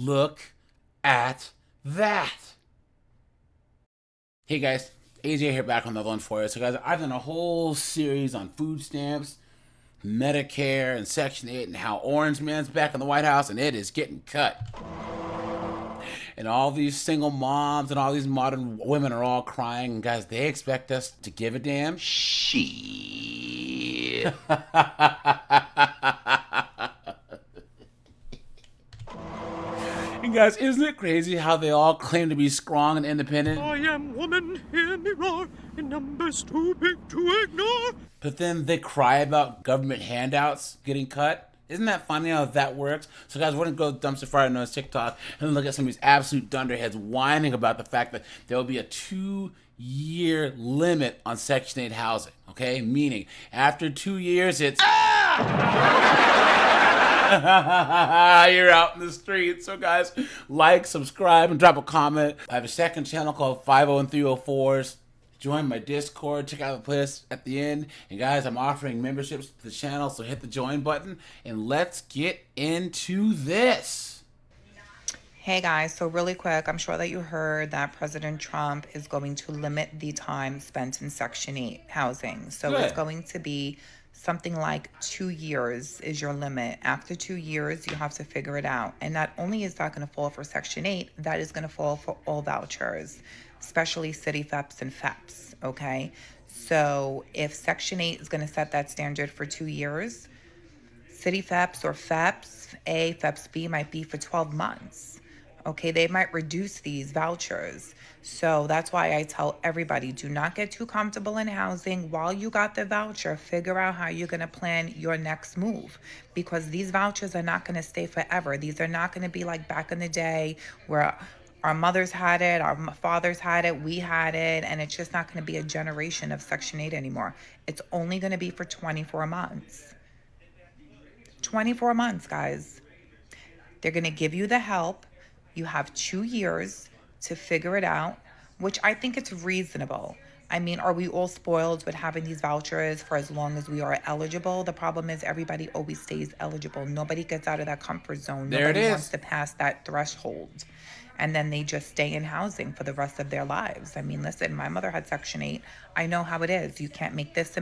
Look at that. Hey guys, AJ here back on another one for you. So guys, I've done a whole series on food stamps, Medicare, and Section 8, and how Orange Man's back in the White House and it is getting cut. And all these single moms and all these modern women are all crying. And guys, they expect us to give a damn. Shit. And guys, isn't it crazy how they all claim to be strong and independent? I am woman, hear me roar, in numbers too big to ignore. But then they cry about government handouts getting cut. Isn't that funny how that works? So guys, we're going to go dumpster fire on TikTok and then look at some of these absolute dunderheads whining about the fact that there will be a 2-year limit on Section 8 housing. Okay? Meaning, after 2 years, it's... You're out in the street. So guys, like, subscribe, and drop a comment. I have a second channel called 50 and 304s. Join my Discord. Check out the playlist at the end. And guys, I'm offering memberships to the channel, so hit the join button and let's get into this. Hey guys, so really quick, I'm sure that you heard that President Trump is going to limit the time spent in Section 8 housing. So Good. It's going to be something like 2 years is your limit. After 2 years, you have to figure it out. And not only is that going to fall for Section 8, that is going to fall for all vouchers, especially city FEPs and FEPs, okay? So if Section 8 is going to set that standard for 2 years, city FEPs or FEPs A, FEPs B might be for 12 months, okay? They might reduce these vouchers. So that's why I tell everybody, do not get too comfortable in housing. While you got the voucher, figure out how you're going to plan your next move, because these vouchers are not going to stay forever. These are not going to be like back in the day where our mothers had it, our fathers had it, we had it, and it's just not going to be a generation of Section 8 anymore. It's only going to be for 24 months. 24 months, guys. They're going to give you the help. You have 2 years to figure it out, which I think it's reasonable. I mean, are we all spoiled with having these vouchers for as long as we are eligible? The problem is everybody always stays eligible. Nobody gets out of that comfort zone. There Nobody it is. wants to pass that threshold. And then they just stay in housing for the rest of their lives. I mean, listen, my mother had Section 8. I know how it is. You can't make this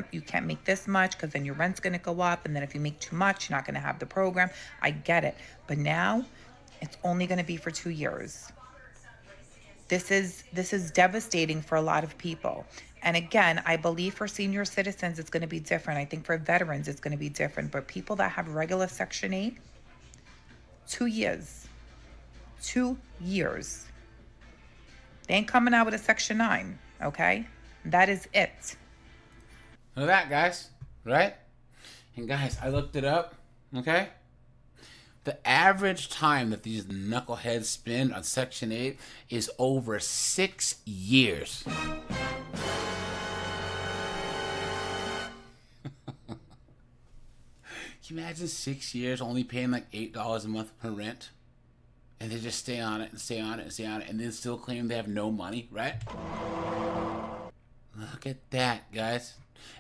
much because then your rent's going to go up. And then if you make too much, you're not going to have the program. I get it. But now it's only going to be for 2 years. This is devastating for a lot of people. And again, I believe for senior citizens, it's going to be different. I think for veterans, it's going to be different. But people that have regular Section 8, 2 years. 2 years. They ain't coming out with a Section 9, okay? That is it. Look at that, guys. Right? And guys, I looked it up. Okay? The average time that these knuckleheads spend on Section 8 is over 6 years. Can you imagine 6 years only paying like $8 a month per rent? And they just stay on it and stay on it and stay on it and then still claim they have no money, right? Look at that, guys.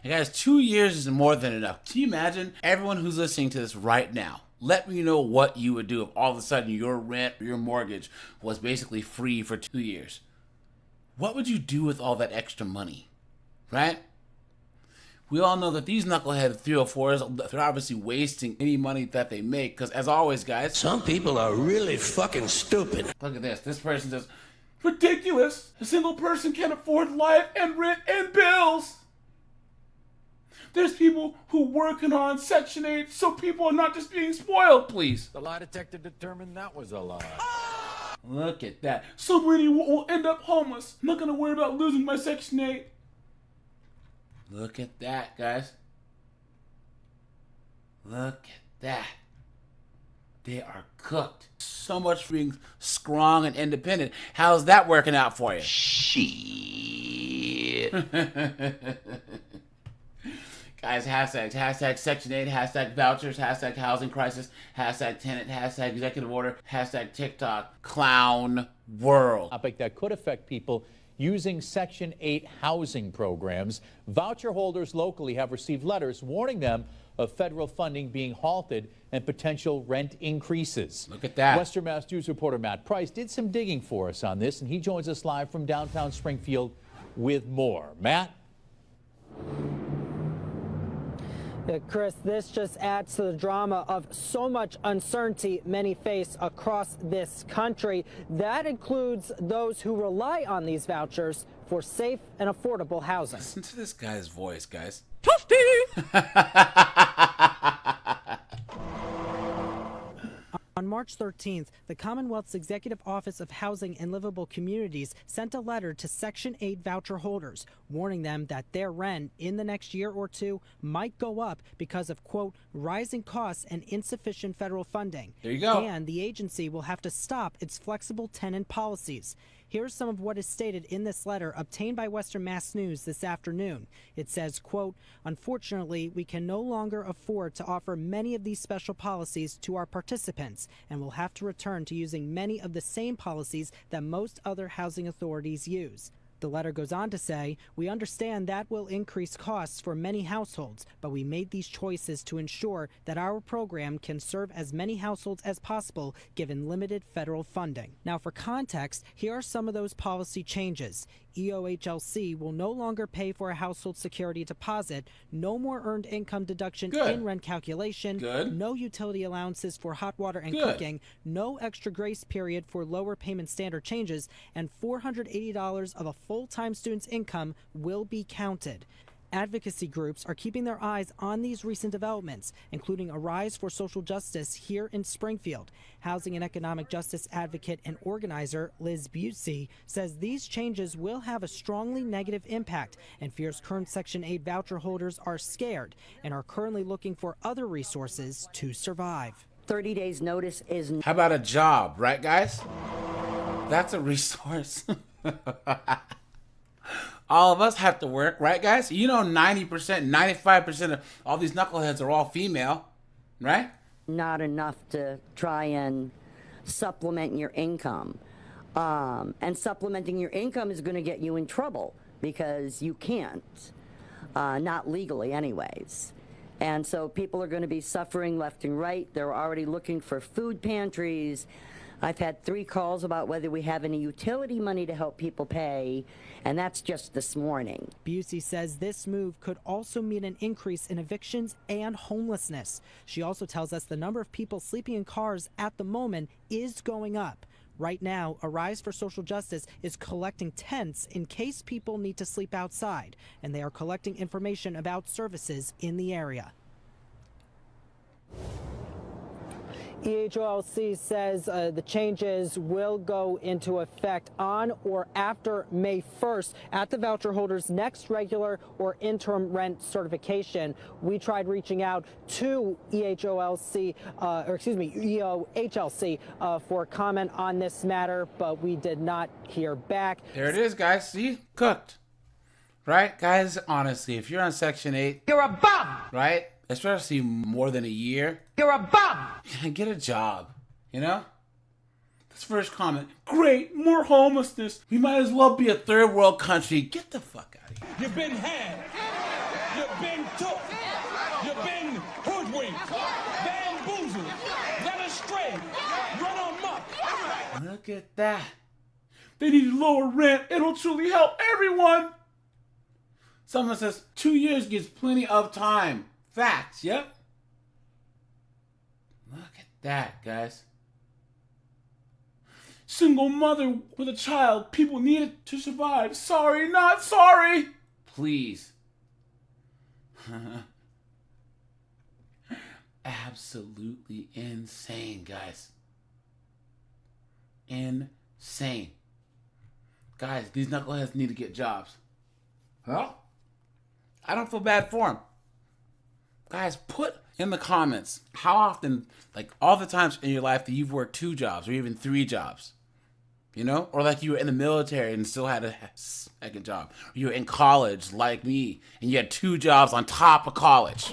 And guys, 2 years is more than enough. Can you imagine everyone who's listening to this right now? Let me know what you would do if all of a sudden your rent or your mortgage was basically free for 2 years. What would you do with all that extra money, right? We all know that these knucklehead 304s, they're obviously wasting any money that they make because, as always, guys, some people are really fucking stupid. Look at this. This person says, ridiculous. A single person can't afford life and rent and bills. There's people who working on Section 8 so people are not just being spoiled, please. The lie detector determined that was a lie. Look at that. So many will end up homeless. I'm not going to worry about losing my Section 8. Look at that, guys. Look at that. They are cooked. So much for being strong and independent. How's that working out for you? Shit. Guys, hashtag Section 8, hashtag vouchers, hashtag housing crisis, hashtag tenant, hashtag executive order, hashtag TikTok, clown world. Topic that could affect people using Section 8 housing programs. Voucher holders locally have received letters warning them of federal funding being halted and potential rent increases. Look at that. Western Mass News reporter Matt Price did some digging for us on this, and he joins us live from downtown Springfield with more. Matt? Chris, this just adds to the drama of so much uncertainty many face across this country. That includes those who rely on these vouchers for safe and affordable housing. Listen to this guy's voice, guys. On March 13th, the Commonwealth's Executive Office of Housing and Livable Communities sent a letter to Section 8 voucher holders, warning them that their rent in the next year or two might go up because of, quote, rising costs and insufficient federal funding. There you go. And the agency will have to stop its flexible tenant policies. Here's some of what is stated in this letter obtained by Western Mass News this afternoon. It says, quote, unfortunately, we can no longer afford to offer many of these special policies to our participants, and will have to return to using many of the same policies that most other housing authorities use. The letter goes on to say, we understand that will increase costs for many households, but we made these choices to ensure that our program can serve as many households as possible given limited federal funding. Now, for context, here are some of those policy changes. EOHLC will no longer pay for a household security deposit, no more earned income deduction in rent calculation, no utility allowances for hot water and cooking, no extra grace period for lower payment standard changes, and $480 of a full-time student's income will be counted. Advocacy groups are keeping their eyes on these recent developments, including Arise for Social Justice here in Springfield. Housing and economic justice advocate and organizer Liz Busey says these changes will have a strongly negative impact and fears current Section 8 voucher holders are scared and are currently looking for other resources to survive. 30 days notice is... How about a job, right, guys? That's a resource. All of us have to work, right, guys? You know, 90%, 95% of all these knuckleheads are all female, right? Not enough to try and supplement your income. And supplementing your income is going to get you in trouble because you can't, not legally anyways. And so people are going to be suffering left and right. They're already looking for food pantries. I've had 3 calls about whether we have any utility money to help people pay, and that's just this morning. Busey says this move could also mean an increase in evictions and homelessness. She also tells us the number of people sleeping in cars at the moment is going up. Right now, Arise for Social Justice is collecting tents in case people need to sleep outside, and they are collecting information about services in the area. EHOLC says the changes will go into effect on or after May 1st at the voucher holder's next regular or interim rent certification. We tried reaching out to EHOLC for comment on this matter, but we did not hear back. There it is, guys. See? Cooked. Right? Guys, honestly, if you're on Section 8... You're a bum! Right? Especially more than a year... You're a bum! Get a job, you know? This first comment, great, more homelessness. We might as well be a third world country. Get the fuck out of here. You've been had. You've been took. You've been hoodwinked. Bamboozled. Led astray. Run amok. Look at that. They need to lower rent. It'll truly help everyone. Someone says 2 years gives plenty of time. Facts, yep. Look at that, guys. Single mother with a child. People need it to survive. Sorry, not sorry. Please. Absolutely insane, guys. Insane. Guys, these knuckleheads need to get jobs. Huh? I don't feel bad for them. Guys, put in the comments how often, like all the times in your life that you've worked 2 jobs or even 3 jobs. You know? Or like you were in the military and still had a second job. Or you were in college like me and you had 2 jobs on top of college.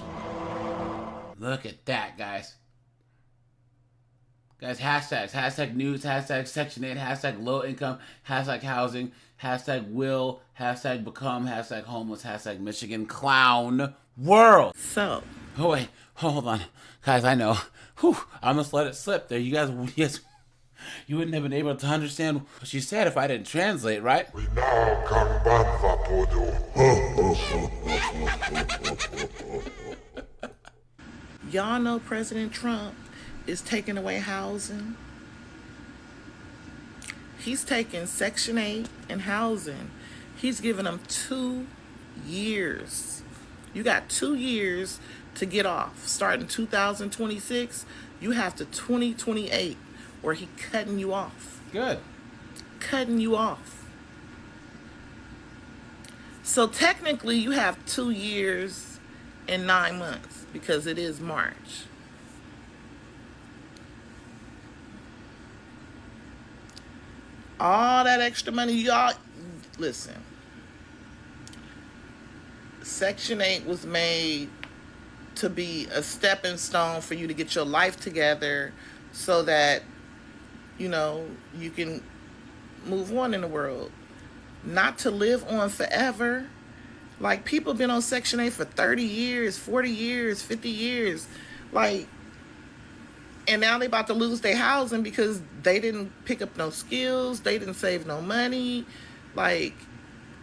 Look at that, guys. Guys, hashtags. Hashtag news, hashtag Section 8, hashtag low income, hashtag housing, hashtag will, hashtag become, hashtag homeless, hashtag Michigan clown world. So. Oh, wait. Hold on. Guys, I know. Whew, I almost let it slip there. You guys, yes, you wouldn't have been able to understand what she said if I didn't translate, right? We now can ban Vapodo. Y'all know President Trump is taking away housing. He's taking Section 8 and housing. He's giving them 2 years. You got 2 years to get off. Starting 2026, you have to 2028, or he cutting you off. Good. Cutting you off. So technically, you have 2 years and 9 months because it is March. All that extra money, y'all, listen. Section 8 was made to be a stepping stone for you to get your life together so that, you know, you can move on in the world. Not to live on forever. Like, people been on Section 8 for 30 years, 40 years, 50 years. Like, and now they about to lose their housing because they didn't pick up no skills. They didn't save no money. Like,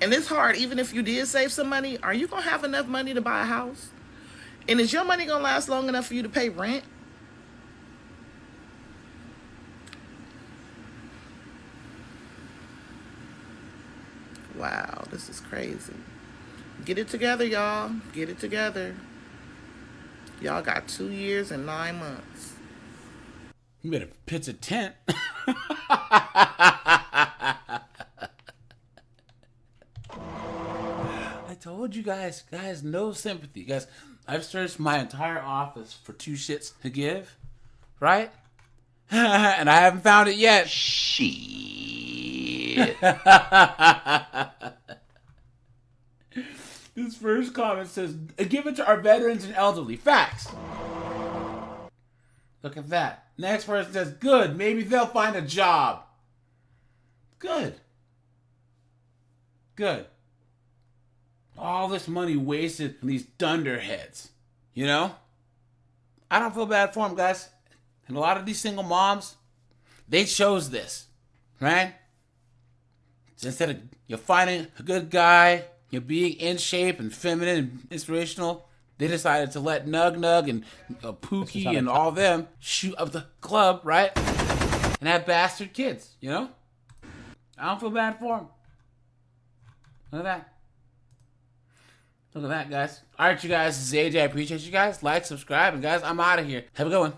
and it's hard. Even if you did save some money, are you going to have enough money to buy a house? And is your money going to last long enough for you to pay rent? Wow, this is crazy. Get it together, y'all. Get it together. Y'all got 2 years and 9 months. You better pitch a tent. I told you guys, no sympathy. Guys, I've searched my entire office for 2 shits to give, right? And I haven't found it yet. Shit. This first comment says, give it to our veterans and elderly. Facts. Look at that. Next person says, good, maybe they'll find a job. Good. Good. All this money wasted on these dunderheads. You know? I don't feel bad for them, guys. And a lot of these single moms, they chose this. Right? So instead of you're finding a good guy, you're being in shape and feminine and inspirational, they decided to let Nug Nug and Pookie and all them shoot up the club, right? And have bastard kids, you know? I don't feel bad for them. Look at that. Look at that, guys. All right, you guys. This is AJ. I appreciate you guys. Like, subscribe, and guys, I'm out of here. Have a good one.